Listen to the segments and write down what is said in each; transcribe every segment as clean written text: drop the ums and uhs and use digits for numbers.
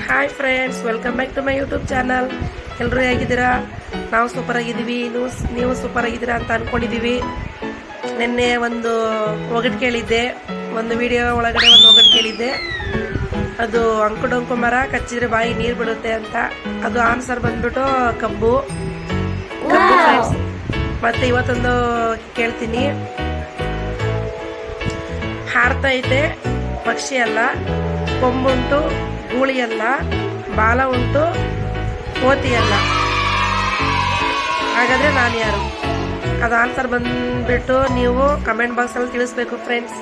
Hi friends, welcome back to my YouTube channel. ಎಲ್ಲರೂ ಹೇಗಿದ್ದೀರಾ? ನಾವು ಸೂಪರ್ ಆಗಿದ್ದೀವಿ. ನೀವು ಸೂಪರ್ ಆಗಿದ್ದೀರಾ ಅಂತ ಅಂದ್ಕೊಂಡಿದ್ದೀವಿ. ನಿನ್ನೆ ಒಂದು ಒಗಟು ಕೇಳಿದ್ದೆ, ಒಂದು ವಿಡಿಯೋ ಒಳಗಡೆ ಒಂದು ಒಗಟು ಕೇಳಿದ್ದೆ. ಅದು ಅಂಕು ಮರ ಕಚ್ಚಿದ್ರೆ ಬಾಯಿ ನೀರು ಬಿಡುತ್ತೆ ಅಂತ. ಅದು ಆನ್ಸರ್ ಬಂದ್ಬಿಟ್ಟು ಕಬ್ಬು ಫ್ರೆಂಡ್ಸ್. ಮತ್ತೆ ಇವತ್ತೊಂದು ಕೇಳ್ತೀನಿ. ಹಾರ್ತಾ ಐತೆ, ಪಕ್ಷಿ ಅಲ್ಲ. ಕೊಂಬುಂಟು, ಗೂಳಿಯಲ್ಲ. ಬಾಲ ಉಂಟು, ಕೋತಿಯಲ್ಲ. ಹಾಗಾದರೆ ನಾನು ಯಾರು? ಅದು ಆನ್ಸರ್ ಬಂದುಬಿಟ್ಟು ನೀವು ಕಮೆಂಟ್ ಬಾಕ್ಸಲ್ಲಿ ತಿಳಿಸ್ಬೇಕು ಫ್ರೆಂಡ್ಸ್.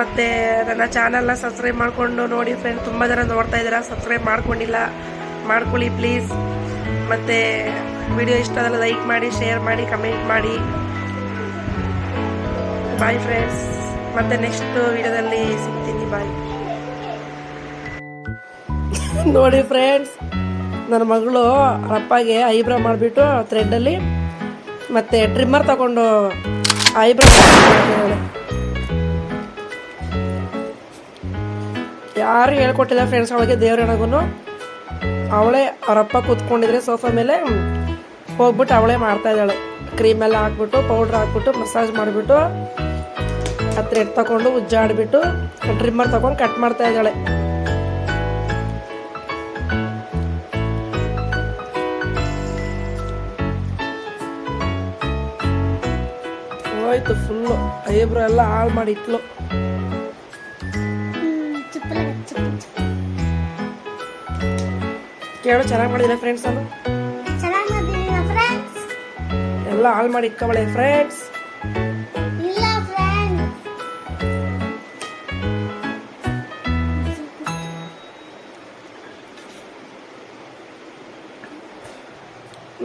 ಮತ್ತು ನನ್ನ ಚಾನಲ್ನ ಸಬ್ಸ್ಕ್ರೈಬ್ ಮಾಡಿಕೊಂಡು ನೋಡಿ ಫ್ರೆಂಡ್ಸ್. ತುಂಬ ಜನ ನೋಡ್ತಾ ಇದ್ದೀರಾ, ಸಬ್ಸ್ಕ್ರೈಬ್ ಮಾಡ್ಕೊಂಡಿಲ್ಲ, ಮಾಡ್ಕೊಳ್ಳಿ ಪ್ಲೀಸ್. ಮತ್ತು ವಿಡಿಯೋ ಇಷ್ಟ ಆದಲ್ಲಿ ಲೈಕ್ ಮಾಡಿ, ಶೇರ್ ಮಾಡಿ, ಕಮೆಂಟ್ ಮಾಡಿ. Bye friends. ಮತ್ತೆ ನೆಕ್ಸ್ಟ್ ವಿಡಿಯೋದಲ್ಲಿ ಸಿಗ್ತೀನಿ. ಬಾಯ್. ನೋಡಿ ಫ್ರೆಂಡ್ಸ್, ನನ್ನ ಮಗಳು ಅಪ್ಪಗೆ ಐಬ್ರೋ ಮಾಡಿಬಿಟ್ಟು ಥ್ರೆಡ್ಡಲ್ಲಿ ಮತ್ತೆ ಟ್ರಿಮ್ಮರ್ ತಗೊಂಡು ಐಬ್ರೋ ಮಾಡ್ತಿದ್ದಾಳೆ. ಯಾರು ಹೇಳ್ಕೊಟ್ಟಿಲ್ಲ ಫ್ರೆಂಡ್ಸ್ ಅವಳಿಗೆ. ದೇವ್ರಣಗೂ ಅವಳೇ ಅವರಪ್ಪ ಕೂತ್ಕೊಂಡಿದ್ರೆ ಸೋಫಾ ಮೇಲೆ ಹೋಗ್ಬಿಟ್ಟು ಅವಳೇ ಮಾಡ್ತಾ ಇದ್ದಾಳೆ. ಕ್ರೀಮ್ ಎಲ್ಲ ಹಾಕ್ಬಿಟ್ಟು, ಪೌಡ್ರ್ ಹಾಕ್ಬಿಟ್ಟು, ಮಸಾಜ್ ಮಾಡಿಬಿಟ್ಟು, ಆ ಥ್ರೆಡ್ ತಗೊಂಡು ಉಜ್ಜಾಡಿಬಿಟ್ಟು ಟ್ರಿಮ್ಮರ್ ತಗೊಂಡು ಕಟ್ ಮಾಡ್ತಾ ಇದ್ದಾಳೆ. ಹೋಯ್ತು ಫುಲ್ಲು, ಐಬ್ರೋ ಎಲ್ಲ ಹಾಳು ಮಾಡಿ ಇಟ್ಲು. ಕೇಳು, ಚೆನ್ನಾಗಿ ಮಾಡಿದ್ರೆ ಫ್ರೆಂಡ್ಸ್. ಅದು ಎಲ್ಲ ಹಾಳು ಮಾಡಿ ಇಟ್ಕೊಬಳೆ ಫ್ರೆಂಡ್ಸ್.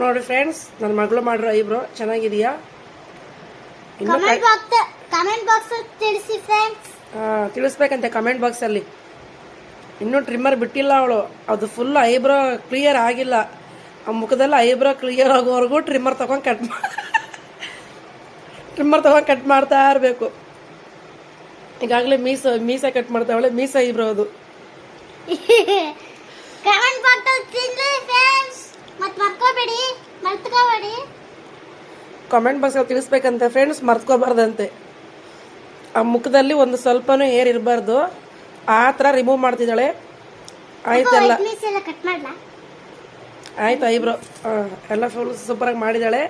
ನೋಡಿ ಫ್ರೆಂಡ್ಸ್, ನನ್ನ ಮಗಳು ಮಾಡಿರೋ ಐಬ್ರೋ ಚೆನ್ನಾಗಿದೆಯಾ? ತಿಳಿಸ್ಬೇಕಂತೆ ಕಮೆಂಟ್ ಬಾಕ್ಸಲ್ಲಿ. ಇನ್ನೂ ಟ್ರಿಮ್ಮರ್ ಬಿಟ್ಟಿಲ್ಲ ಅವಳು. ಅದು ಫುಲ್ ಐಬ್ರೋ ಕ್ಲಿಯರ್ ಆಗಿಲ್ಲ. ಆ ಮುಖದಲ್ಲಿ ಐಬ್ರೋ ಕ್ಲಿಯರ್ ಆಗೋವರೆಗೂ ಟ್ರಿಮ್ಮರ್ ತಗೊಂಡು ಕಟ್ ಮಾಡ್ತಾ ಇರಬೇಕು. ಈಗಾಗಲೇ ಮೀಸ ಕಟ್ ಮಾಡ್ತಾವಳೆ. ಮೀಸ ಐಬ್ರೋ ಅದು. ಕಾಮೆಂಟ್ ಬಾಕ್ಸಲ್ಲಿ ತಿಳಿಸ್ಬೇಕಂತೆ ಫ್ರೆಂಡ್ಸ್, ಮರ್ತ್ಕೋಬಾರ್ದಂತೆ. ಆ ಮುಖದಲ್ಲಿ ಒಂದು ಸ್ವಲ್ಪನೂ ಏರ್ ಇರಬಾರ್ದು, ಆ ಥರ ರಿಮೂವ್ ಮಾಡ್ತಿದ್ದಾಳೆ. ಆಯ್ತಲ್ಲ, ಆಯ್ತು ಐಬ್ರೋ ಎಲ್ಲ ಫುಲ್ ಸೂಪರಾಗಿ ಮಾಡಿದ್ದಾಳೆ.